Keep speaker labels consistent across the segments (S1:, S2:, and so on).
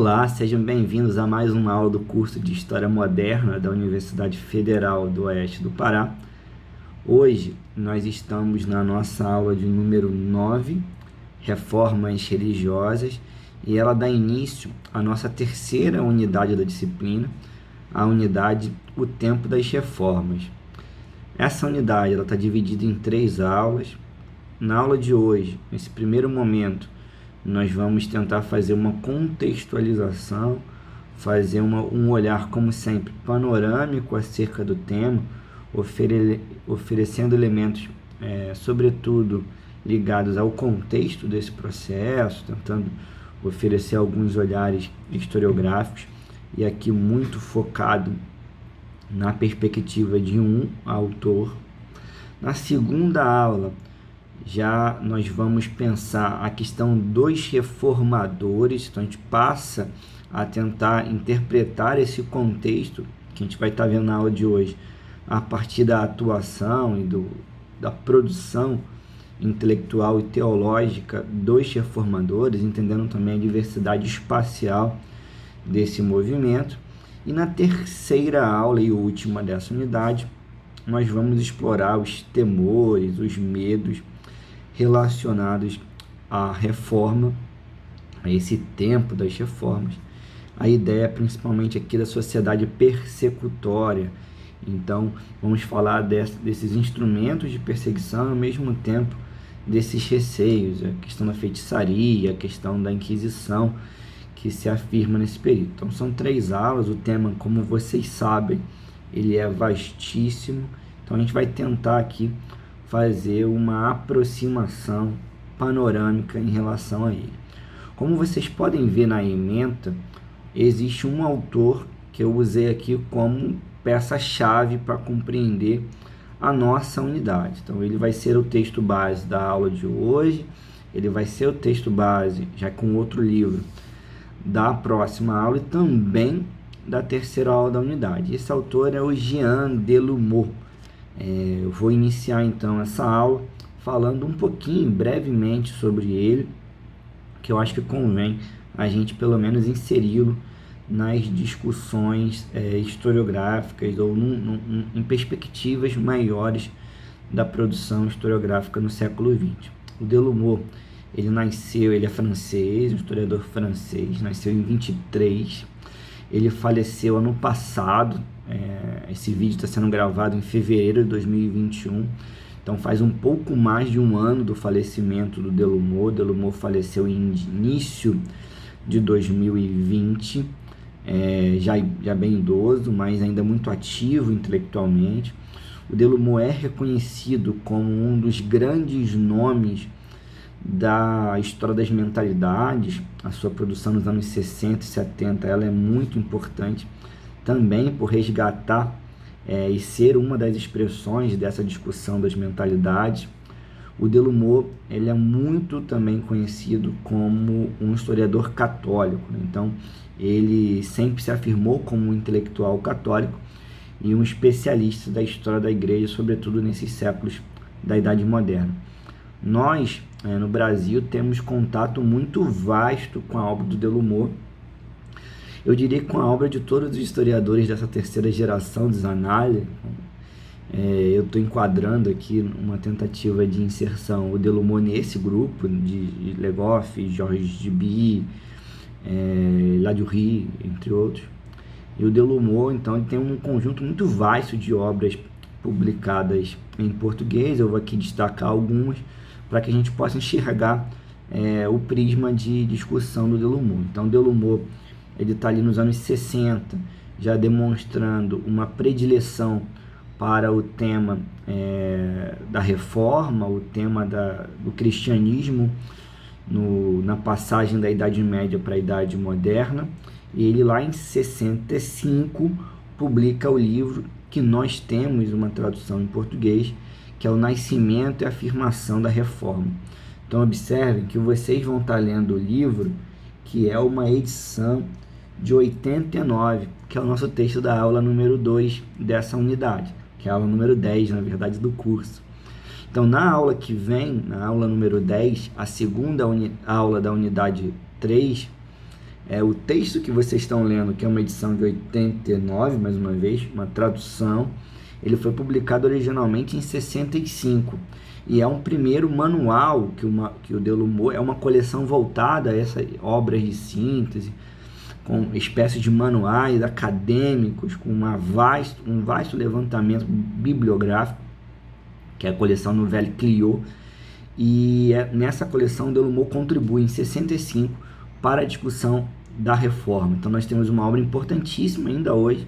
S1: Olá, sejam bem-vindos a mais uma aula do curso de História Moderna da Universidade Federal do Oeste do Pará. Hoje nós estamos na nossa aula de número 9, Reformas Religiosas, e ela dá início à nossa terceira unidade da disciplina, a unidade O Tempo das Reformas. Essa unidade está dividida em 3 aulas. Na aula de hoje, nesse primeiro momento, nós vamos tentar fazer uma contextualização, fazer um olhar, como sempre, panorâmico acerca do tema, oferecendo elementos, sobretudo, ligados ao contexto desse processo, tentando oferecer alguns olhares historiográficos, e aqui muito focado na perspectiva de um autor. Na segunda aula, já nós vamos pensar a questão dos reformadores, então a gente passa a tentar interpretar esse contexto que a gente vai estar vendo na aula de hoje, a partir da atuação e da produção intelectual e teológica dos reformadores, entendendo também a diversidade espacial desse movimento. E na terceira aula e última dessa unidade, nós vamos explorar os temores, os medos relacionados à reforma, a esse tempo das reformas. A ideia principalmente aqui da sociedade persecutória. Então, vamos falar desses instrumentos de perseguição, ao mesmo tempo desses receios, a questão da feitiçaria, a questão da Inquisição, que se afirma nesse período. Então, são 3 aulas, o tema, como vocês sabem, ele é vastíssimo, então a gente vai tentar aqui fazer uma aproximação panorâmica em relação a ele. Como vocês podem ver na ementa, existe um autor que eu usei aqui como peça-chave para compreender a nossa unidade. Então, ele vai ser o texto base da aula de hoje, ele vai ser o texto base, já com outro livro, da próxima aula e também da terceira aula da unidade. Esse autor é o Jean Delumeau. Eu vou iniciar então essa aula falando um pouquinho, brevemente, sobre ele, que eu acho que convém a gente pelo menos inseri-lo nas discussões historiográficas ou em perspectivas maiores da produção historiográfica no século XX. O Delumeau, ele é francês, um historiador francês, nasceu em 23, ele faleceu ano passado. Esse vídeo está sendo gravado em fevereiro de 2021, então faz um pouco mais de um ano do falecimento do Delumeau. Delumeau faleceu em início de 2020, já bem idoso, mas ainda muito ativo intelectualmente. O Delumeau é reconhecido como um dos grandes nomes da história das mentalidades. A sua produção nos anos 60 e 70 ela é muito importante, também por resgatar e ser uma das expressões dessa discussão das mentalidades. O Delumeau, ele é muito também conhecido como um historiador católico, né? Então, ele sempre se afirmou como um intelectual católico e um especialista da história da igreja, sobretudo nesses séculos da Idade Moderna. Nós, no Brasil, temos contato muito vasto com a obra do Delumeau. Eu diria que com a obra de todos os historiadores dessa terceira geração de Zanalli. Eu estou enquadrando aqui uma tentativa de inserção o Delumeau nesse grupo de Le Goff, Georges Duby, Ladurie, entre outros. E o Delumeau, então, ele tem um conjunto muito vasto de obras publicadas em português. Eu vou aqui destacar algumas para que a gente possa enxergar o prisma de discussão do Delumeau. Então, Delumeau, ele está ali nos anos 60, já demonstrando uma predileção para o tema da reforma, o tema do cristianismo na passagem da Idade Média para a Idade Moderna. E ele lá em 65 publica o livro que nós temos uma tradução em português, que é o Nascimento e Afirmação da Reforma. Então observem que vocês vão estar lendo o livro, que é uma edição de 89, que é o nosso texto da aula número 2 dessa unidade, que é a aula número 10, na verdade, do curso. Então, na aula que vem, na aula número 10, a segunda aula da unidade 3, O texto que vocês estão lendo, que é uma edição de 89, mais uma vez, uma tradução, ele foi publicado originalmente em 65 e é um primeiro manual que o Delumeau é uma coleção voltada a essas obras de síntese, com espécies de manuais acadêmicos, com um vasto levantamento bibliográfico, que é a coleção Nouvelle Clio, e nessa coleção o Delumeau contribui em 65 para a discussão da reforma. Então nós temos uma obra importantíssima ainda hoje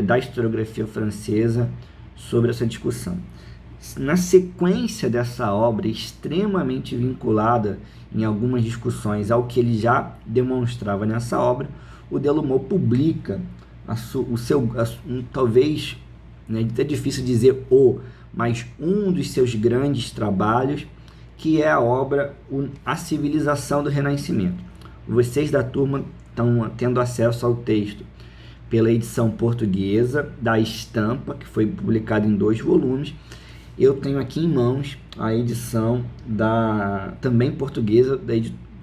S1: da historiografia francesa sobre essa discussão. Na sequência dessa obra, extremamente vinculada em algumas discussões ao que ele já demonstrava nessa obra, o Delumeau publica talvez, é difícil dizer mas um dos seus grandes trabalhos, que é a obra A Civilização do Renascimento. Vocês da turma estão tendo acesso ao texto pela edição portuguesa da Estampa, que foi publicada em 2 volumes. Eu tenho aqui em mãos a edição também portuguesa,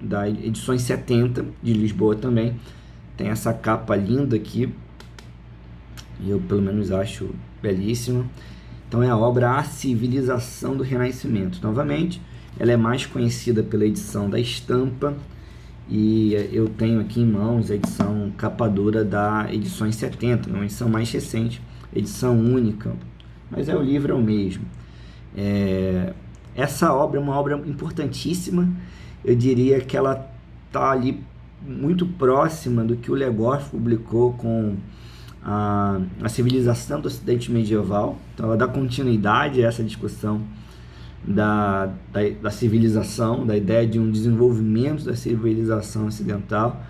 S1: da edições 70, de Lisboa também. Tem essa capa linda aqui, eu pelo menos acho belíssima. Então é a obra A Civilização do Renascimento. Novamente, ela é mais conhecida pela edição da Estampa, e eu tenho aqui em mãos a edição capa dura da edições 70, uma edição mais recente, edição única, mas o livro é o mesmo. Essa obra é uma obra importantíssima, eu diria que ela está ali muito próxima do que o Legoff publicou com a civilização do Ocidente medieval. Então ela dá continuidade a essa discussão da civilização, da ideia de um desenvolvimento da civilização ocidental.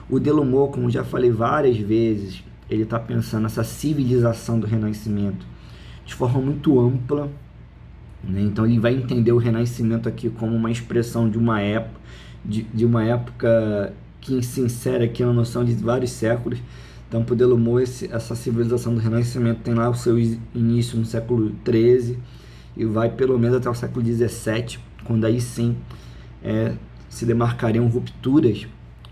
S1: O Delumeau, como já falei várias vezes, ele está pensando nessa civilização do Renascimento de forma muito ampla, né? Então ele vai entender o Renascimento aqui como uma expressão de uma época, de uma época que se insere aqui na noção de vários séculos. Então, para o Delumeau, essa civilização do Renascimento tem lá o seu início no século XIII e vai pelo menos até o século XVII, quando aí sim se demarcariam rupturas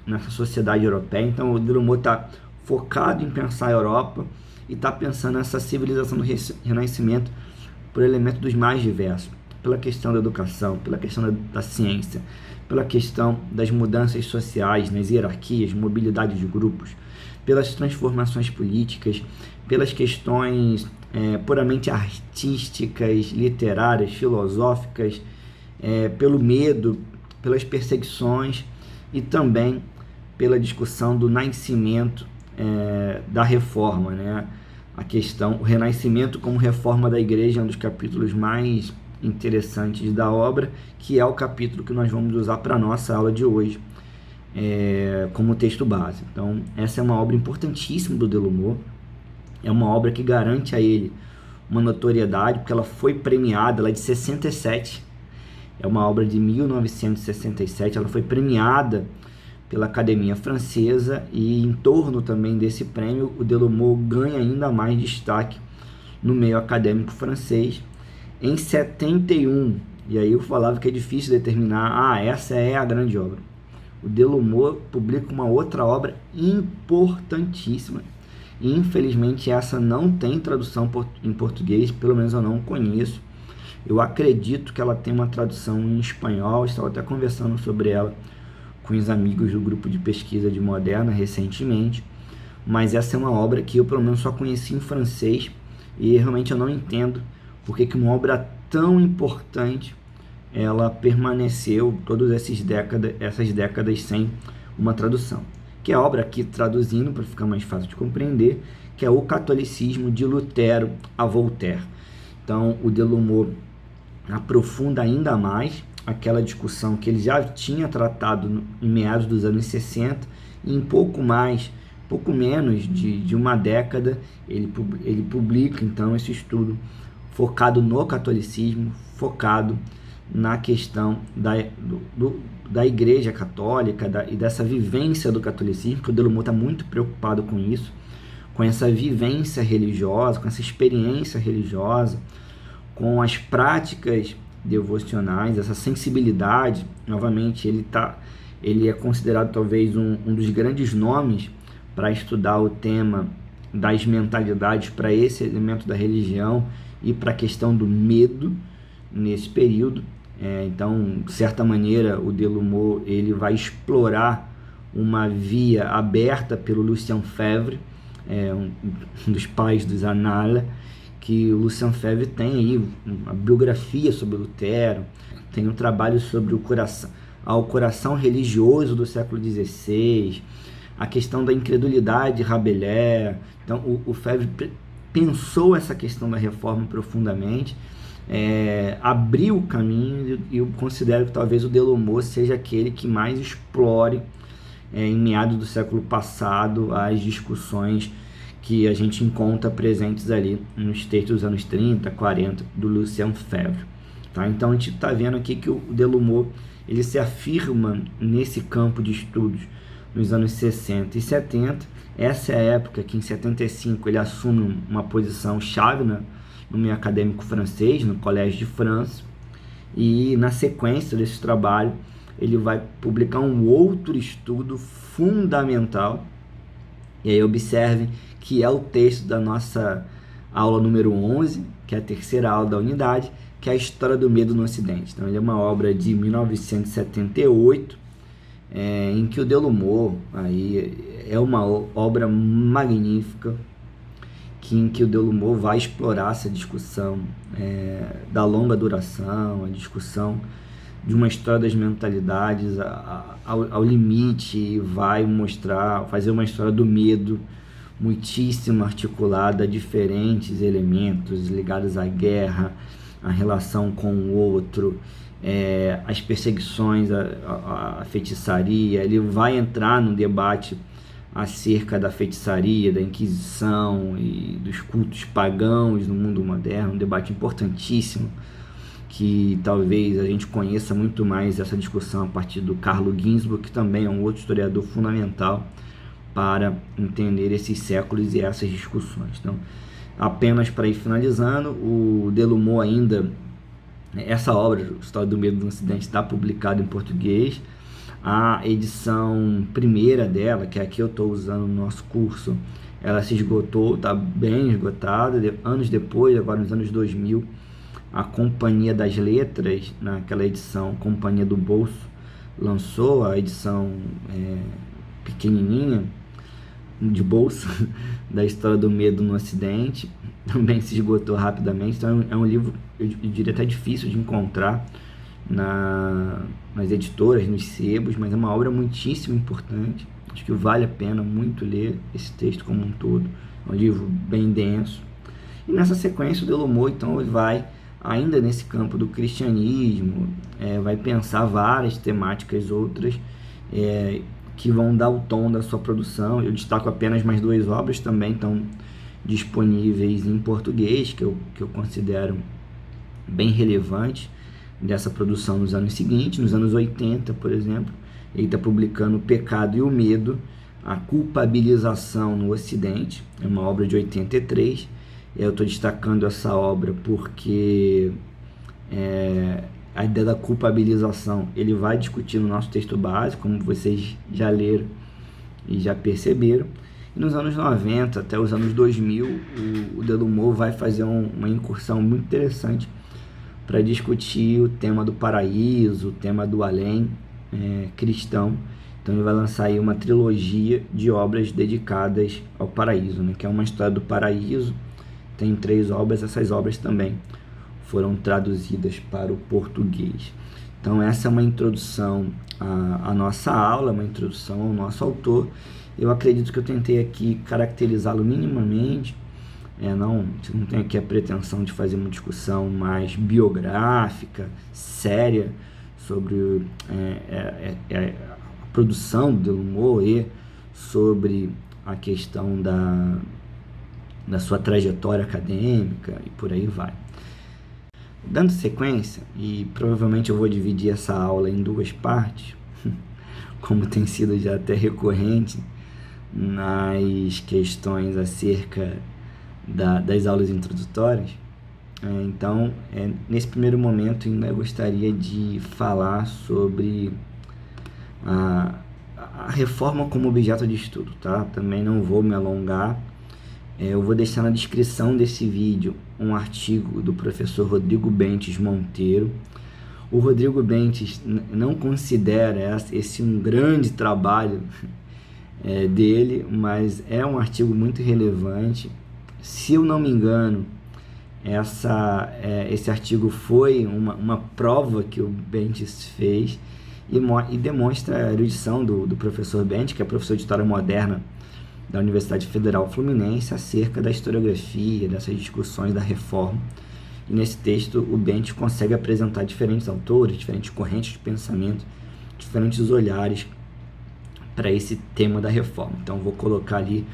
S1: nessa sociedade europeia. Então, o Delumeau está focado em pensar a Europa e está pensando nessa civilização do Renascimento por elementos dos mais diversos, pela questão da educação, pela questão da ciência, pela questão das mudanças sociais, nas hierarquias, mobilidade de grupos, pelas transformações políticas, pelas questões puramente artísticas, literárias, filosóficas, pelo medo, pelas perseguições e também pela discussão do nascimento da reforma, né? A questão, o Renascimento como reforma da Igreja é um dos capítulos mais interessantes da obra, que é o capítulo que nós vamos usar para a nossa aula de hoje como texto base. Então, essa é uma obra importantíssima do Delumeau, é uma obra que garante a ele uma notoriedade, porque ela foi premiada, ela é de 67, é uma obra de 1967, ela foi premiada pela Academia Francesa, e em torno também desse prêmio o Delumeau ganha ainda mais destaque no meio acadêmico francês. Em 71, e aí eu falava que é difícil determinar, essa é a grande obra. O Delumeau publica uma outra obra importantíssima, e infelizmente essa não tem tradução em português, pelo menos eu não conheço. Eu acredito que ela tem uma tradução em espanhol, estava até conversando sobre ela com os amigos do grupo de pesquisa de Moderna recentemente, mas essa é uma obra que eu pelo menos só conheci em francês, e realmente eu não entendo porque que uma obra tão importante ela permaneceu todas essas décadas sem uma tradução. Que é a obra aqui, traduzindo para ficar mais fácil de compreender, que é O Catolicismo de Lutero a Voltaire. Então o Delumeau aprofunda ainda mais aquela discussão que ele já tinha tratado em meados dos anos 60, e em pouco menos de uma década ele publica então esse estudo focado no catolicismo, focado na questão da Igreja Católica e dessa vivência do catolicismo, que o Delumeau está muito preocupado com isso, com essa vivência religiosa, com essa experiência religiosa, com as práticas devocionais, essa sensibilidade. Novamente, ele ele é considerado talvez um dos grandes nomes para estudar o tema das mentalidades para esse elemento da religião e para a questão do medo nesse período. Então, de certa maneira, o Delumeau ele vai explorar uma via aberta pelo Lucien Febvre, um dos pais dos Annales, que o Lucien Febvre tem aí uma biografia sobre Lutero, tem um trabalho sobre o coração religioso do século XVI, a questão da incredulidade de Rabelais. Então, o Febvre pensou essa questão da reforma profundamente, abriu o caminho, e eu considero que talvez o Delumeau seja aquele que mais explore em meados do século passado as discussões que a gente encontra presentes ali nos textos dos anos 30, 40 do Lucien Febvre. Tá? Então a gente está vendo aqui que o Delumeau ele se afirma nesse campo de estudos nos anos 60 e 70. Essa é a época que em 75 ele assume uma posição chave no meio acadêmico francês, no Collège de France, e na sequência desse trabalho ele vai publicar um outro estudo fundamental, e aí observe que é o texto da nossa aula número 11, que é a terceira aula da unidade, que é a História do Medo no Ocidente. Então ele é uma obra de 1978, em que o Delumeau aí é uma obra magnífica, em que o Delumeau vai explorar essa discussão da longa duração, a discussão de uma história das mentalidades ao limite, e vai fazer uma história do medo muitíssimo articulada a diferentes elementos ligados à guerra, à relação com o outro, as perseguições, a feitiçaria. Ele vai entrar no debate acerca da feitiçaria, da Inquisição e dos cultos pagãos no mundo moderno, um debate importantíssimo, que talvez a gente conheça muito mais essa discussão a partir do Carlo Ginzburg, que também é um outro historiador fundamental para entender esses séculos e essas discussões. Então, apenas para ir finalizando, o Delumeau ainda, essa obra, História do Medo no Ocidente, está publicada em português. A edição primeira dela, que é a que eu estou usando no nosso curso, ela se esgotou, está bem esgotada. Anos depois, agora nos anos 2000, a Companhia das Letras, naquela edição Companhia do Bolso, lançou a edição pequenininha, de bolsa, da História do Medo no Ocidente. Também se esgotou rapidamente. Então é um livro, eu diria até difícil de encontrar nas editoras, nos sebos, mas é uma obra muitíssimo importante. Acho que vale a pena muito ler esse texto como um todo. É um livro bem denso. E nessa sequência o Delumeau, então, ele vai, ainda nesse campo do cristianismo, vai pensar várias temáticas outras que vão dar o tom da sua produção. Eu destaco apenas mais duas obras também estão disponíveis em português, que eu considero bem relevantes dessa produção nos anos seguintes. Nos anos 80, por exemplo, ele está publicando O Pecado e o Medo, a Culpabilização no Ocidente, é uma obra de 83. Eu estou destacando essa obra porque a ideia da culpabilização ele vai discutir no nosso texto básico, como vocês já leram e já perceberam. E nos anos 90 até os anos 2000, o Delumeau vai fazer uma incursão muito interessante para discutir o tema do paraíso, o tema do além cristão. Então ele vai lançar aí uma trilogia de obras dedicadas ao paraíso, que é uma história do paraíso. Tem 3 obras, essas obras também foram traduzidas para o português. Então essa é uma introdução à nossa aula, uma introdução ao nosso autor. Eu acredito que eu tentei aqui caracterizá-lo minimamente. Não tenho aqui a pretensão de fazer uma discussão mais biográfica, séria, sobre a produção do Delumeau e sobre a questão da sua trajetória acadêmica e por aí vai. Dando sequência, e provavelmente eu vou dividir essa aula em 2 partes, como tem sido já até recorrente nas questões acerca das aulas introdutórias. Então, nesse primeiro momento, ainda gostaria de falar sobre a, a reforma como objeto de estudo, tá? Também não vou me alongar. Eu vou deixar na descrição desse vídeo um artigo do professor Rodrigo Bentes Monteiro. O Rodrigo Bentes não considera esse um grande trabalho dele, mas é um artigo muito relevante. Se eu não me engano, esse artigo foi uma prova que o Bentes fez e demonstra a erudição do professor Bentes, que é professor de História Moderna da Universidade Federal Fluminense, acerca da historiografia, dessas discussões da reforma. E nesse texto o Bentes consegue apresentar diferentes autores, diferentes correntes de pensamento, diferentes olhares para esse tema da reforma. Então vou colocar ali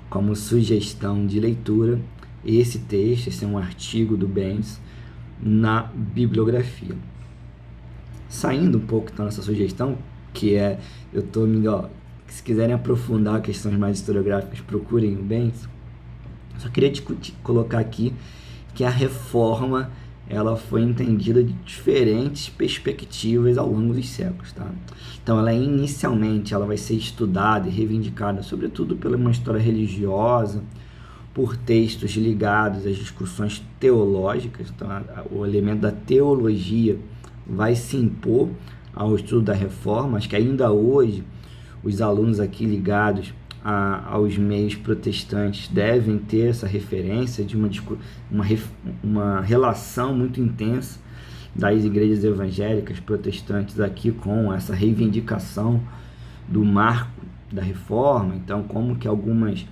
S1: como sugestão de leitura esse texto, esse é um artigo do Bentes na bibliografia. Saindo um pouco então dessa sugestão, que é, se quiserem aprofundar questões mais historiográficas, procurem o Bentes. Só queria colocar aqui que a reforma ela foi entendida de diferentes perspectivas ao longo dos séculos, tá? Então, inicialmente ela vai ser estudada e reivindicada, sobretudo pela uma história religiosa, por textos ligados às discussões teológicas. Então, o elemento da teologia vai se impor ao estudo da reforma. Acho que ainda hoje os alunos aqui ligados aos meios protestantes devem ter essa referência de uma relação muito intensa das igrejas evangélicas protestantes aqui com essa reivindicação do marco da reforma. Então, como que algumas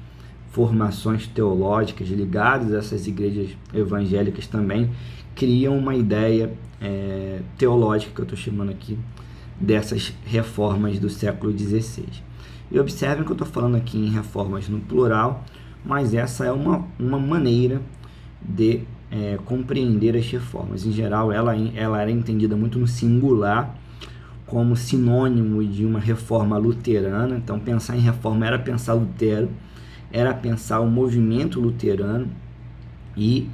S1: formações teológicas ligadas a essas igrejas evangélicas também criam uma ideia teológica, que eu estou chamando aqui, dessas reformas do século XVI. E observem que eu estou falando aqui em reformas no plural, mas essa é uma maneira de compreender as reformas. Em geral, ela era entendida muito no singular, como sinônimo de uma reforma luterana. Então, pensar em reforma era pensar Lutero, era pensar o movimento luterano e,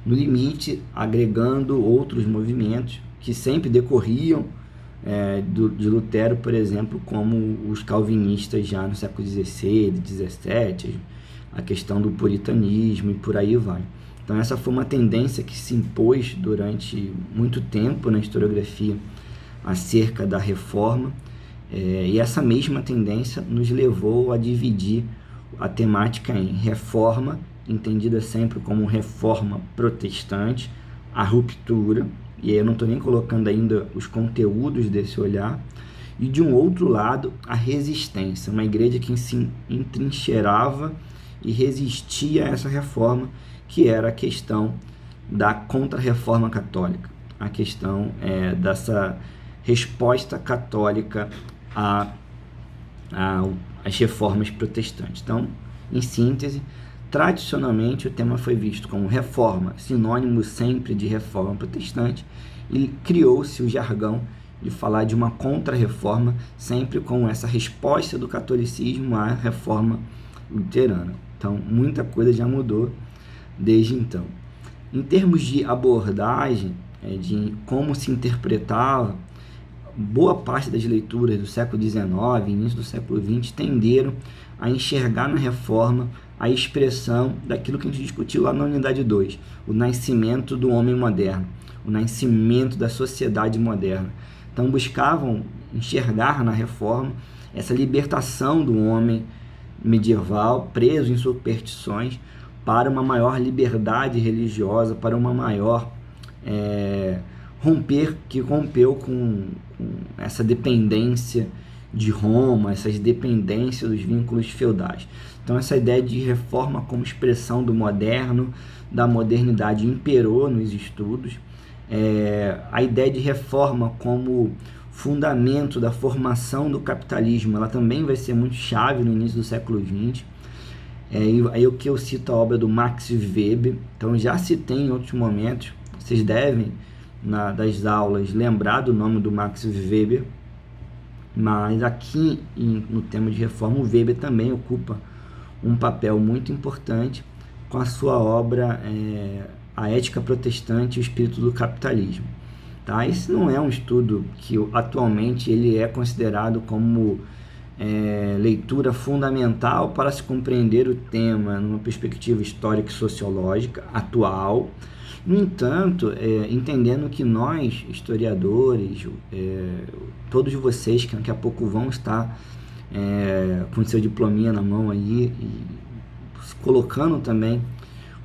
S1: no limite, agregando outros movimentos que sempre decorriam de Lutero, por exemplo, como os calvinistas já no século XVI, XVII, a questão do puritanismo e por aí vai. Então essa foi uma tendência que se impôs durante muito tempo na historiografia acerca da reforma, e essa mesma tendência nos levou a dividir a temática em reforma, entendida sempre como reforma protestante, a ruptura, e aí eu não estou nem colocando ainda os conteúdos desse olhar, e de um outro lado, a resistência, uma igreja que se entrincheirava e resistia a essa reforma, que era a questão da contra-reforma católica, a questão dessa resposta católica às reformas protestantes. Então, em síntese, tradicionalmente, o tema foi visto como reforma, sinônimo sempre de reforma protestante, e criou-se o jargão de falar de uma contra-reforma, sempre com essa resposta do catolicismo à reforma luterana. Então, muita coisa já mudou desde então. Em termos de abordagem, de como se interpretava, boa parte das leituras do século XIX e início do século XX tenderam a enxergar na reforma a expressão daquilo que a gente discutiu lá na unidade 2, o nascimento do homem moderno, o nascimento da sociedade moderna. Então buscavam enxergar na reforma essa libertação do homem medieval, preso em superstições, para uma maior liberdade religiosa, para uma maior rompeu com essa dependência de Roma, essas dependências dos vínculos feudais. Então essa ideia de reforma como expressão do moderno, da modernidade, imperou nos estudos. A ideia de reforma como fundamento da formação do capitalismo, ela também vai ser muito chave no início do século XX. Aí o que eu cito a obra do Max Weber. Então já citei em outros momentos, vocês devem das aulas lembrar do nome do Max Weber, mas aqui no tema de reforma o Weber também ocupa um papel muito importante com a sua obra A Ética Protestante e o Espírito do Capitalismo. Tá? Esse não é um estudo que atualmente ele é considerado como leitura fundamental para se compreender o tema numa perspectiva histórica e sociológica atual. No entanto, entendendo que nós, historiadores, todos vocês que daqui a pouco vão estar com seu diplominha na mão aí, e se colocando também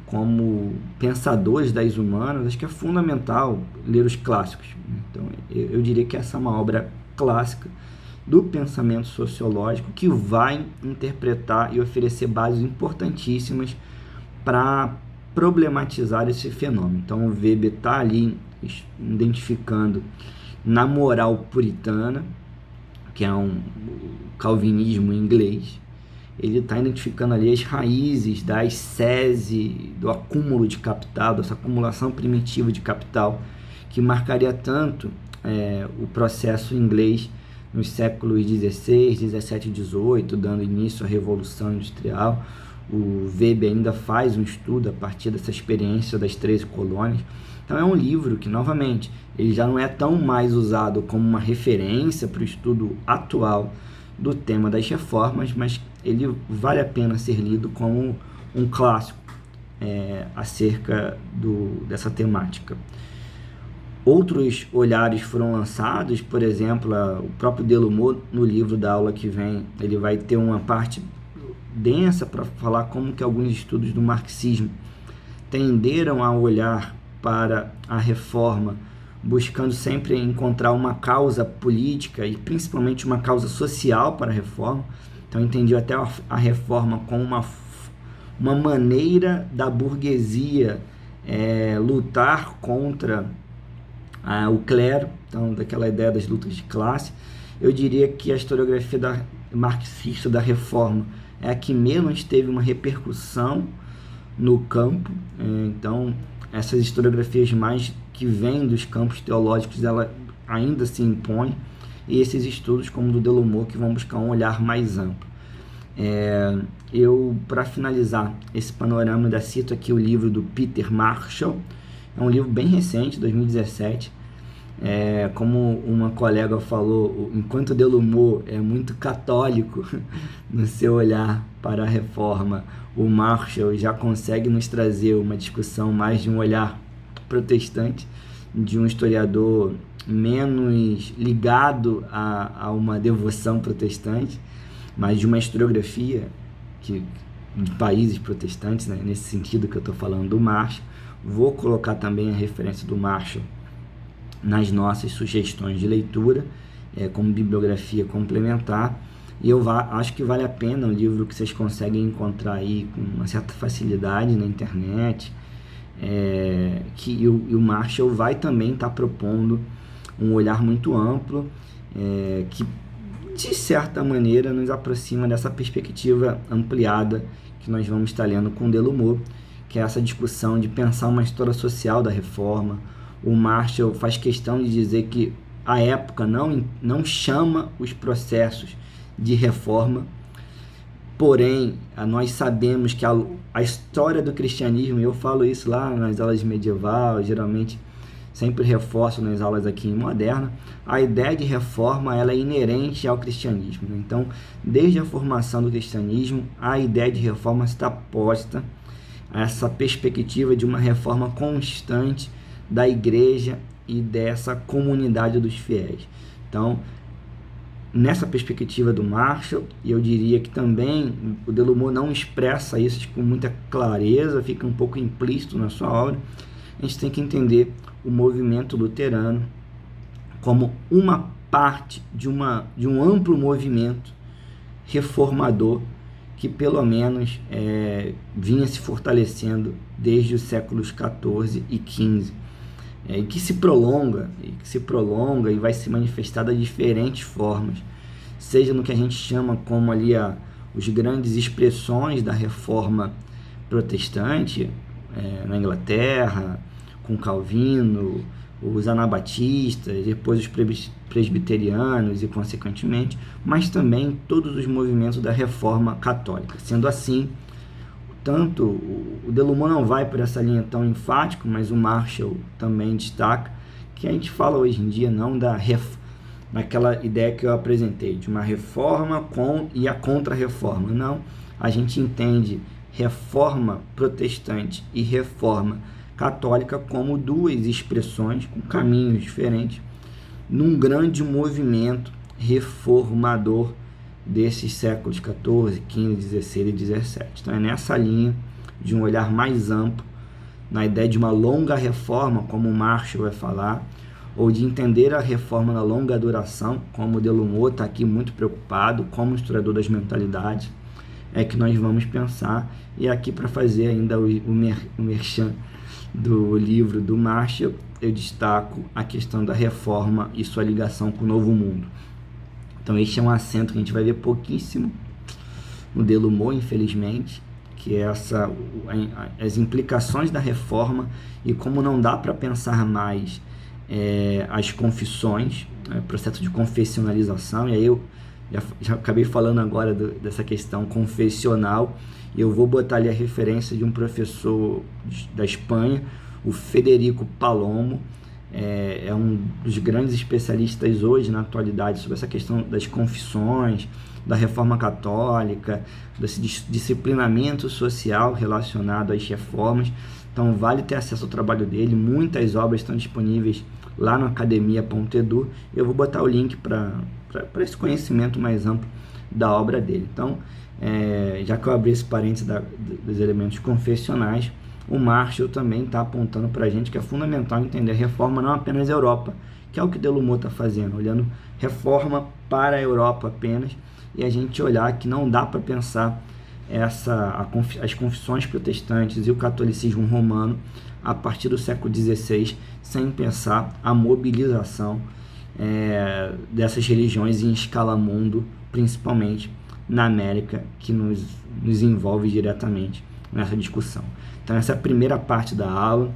S1: como pensadores das humanas, acho que é fundamental ler os clássicos. Então, eu diria que essa é uma obra clássica do pensamento sociológico que vai interpretar e oferecer bases importantíssimas para problematizar esse fenômeno. Então, o Weber está ali identificando na moral puritana, que é um calvinismo inglês, ele está identificando ali as raízes da ascese, do acúmulo de capital, dessa acumulação primitiva de capital, que marcaria tanto o processo inglês nos séculos 16, 17 e 18, dando início à Revolução Industrial. O Weber ainda faz um estudo a partir dessa experiência das 13 colônias. Então é um livro que, novamente, ele já não é tão mais usado como uma referência para o estudo atual do tema das reformas, mas ele vale a pena ser lido como um clássico acerca dessa temática. Outros olhares foram lançados, por exemplo, o próprio Delumeau, no livro da aula que vem, ele vai ter uma parte densa para falar como que alguns estudos do marxismo tenderam a olhar para a reforma, buscando sempre encontrar uma causa política e principalmente uma causa social para a reforma. Então entendi até a reforma como uma maneira da burguesia lutar contra o clero, então daquela ideia das lutas de classe. Eu diria que a historiografia marxista da reforma é a que menos teve uma repercussão no campo. Então essas historiografias mais que vêm dos campos teológicos, ela ainda se impõe, e esses estudos como o do Delumeau que vão buscar um olhar mais amplo. Para finalizar esse panorama, ainda cito aqui o livro do Peter Marshall. É um livro bem recente, 2017. Como uma colega falou, enquanto Delumeau é muito católico no seu olhar para a reforma, o Marshall já consegue nos trazer uma discussão mais de um olhar protestante, de um historiador menos ligado a uma devoção protestante, mas de uma historiografia de países protestantes, né? Nesse sentido que eu estou falando do Marshall. Vou colocar também a referência do Marshall nas nossas sugestões de leitura, como bibliografia complementar, e eu acho que vale a pena, um livro que vocês conseguem encontrar aí com uma certa facilidade na internet, que o Marshall vai também estar propondo um olhar muito amplo, que de certa maneira nos aproxima dessa perspectiva ampliada que nós vamos estar lendo com Delumeau, que é essa discussão de pensar uma história social da reforma. O Marshall faz questão de dizer que a época não chama os processos de reforma, porém nós sabemos que a história do cristianismo, e eu falo isso lá nas aulas de medieval, geralmente sempre reforço nas aulas aqui em moderna, a ideia de reforma ela é inerente ao cristianismo, né? Então, desde a formação do cristianismo, a ideia de reforma está posta a essa perspectiva de uma reforma constante da igreja e dessa comunidade dos fiéis. Então, nessa perspectiva do Marshall, eu diria que também o Delumeau não expressa isso com muita clareza, fica um pouco implícito na sua obra. A gente tem que entender o movimento luterano como uma parte de um amplo movimento reformador que pelo menos vinha se fortalecendo desde os séculos XIV e XV, e que se prolonga e vai se manifestar de diferentes formas, seja no que a gente chama como ali os grandes expressões da reforma protestante, na Inglaterra, com Calvino, os anabatistas, depois os presbiterianos e consequentemente, mas também todos os movimentos da reforma católica. Sendo assim, tanto o Delumeau não vai por essa linha tão enfática, mas o Marshall também destaca que a gente fala hoje em dia, não naquela ideia que eu apresentei, de uma reforma e a contra-reforma. Não, a gente entende reforma protestante e reforma católica como duas expressões com caminhos diferentes num grande movimento reformador desses séculos 14, 15, 16 e 17. Então é nessa linha de um olhar mais amplo, na ideia de uma longa reforma, como o Marshall vai falar, ou de entender a reforma na longa duração, como o Delumeau está aqui muito preocupado, como historiador das mentalidades, é que nós vamos pensar. E aqui, para fazer ainda o merchan do livro do Marshall, eu destaco a questão da reforma e sua ligação com o Novo Mundo. Então este é um acento que a gente vai ver pouquíssimo no Delumeau, infelizmente, que é as implicações da reforma e como não dá para pensar mais as confissões, processo de confessionalização. E aí eu já acabei falando agora dessa questão confessional, e eu vou botar ali a referência de um professor da Espanha, o Federico Palomo, é um dos grandes especialistas hoje na atualidade sobre essa questão das confissões, da reforma católica, desse disciplinamento social relacionado às reformas. Então vale ter acesso ao trabalho dele, muitas obras estão disponíveis lá no academia.edu. Eu vou botar o link para esse conhecimento mais amplo da obra dele. Então, já que eu abri esse parênteses dos elementos confessionais, o Marshall também está apontando para a gente que é fundamental entender a reforma não apenas a Europa, que é o que Delumeau está fazendo, olhando reforma para a Europa apenas, e a gente olhar que não dá para pensar as confissões protestantes e o catolicismo romano a partir do século XVI sem pensar a mobilização dessas religiões em escala mundo, principalmente na América, que nos envolve diretamente nessa discussão. Então essa é a primeira parte da aula.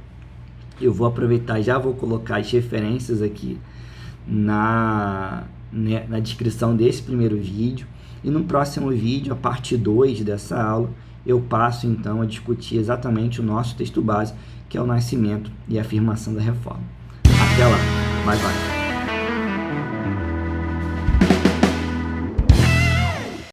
S1: Eu vou aproveitar, já vou colocar as referências aqui na descrição desse primeiro vídeo, e no próximo vídeo, a parte 2 dessa aula, eu passo então a discutir exatamente o nosso texto base, que é o nascimento e a afirmação da reforma. Até lá, bye bye.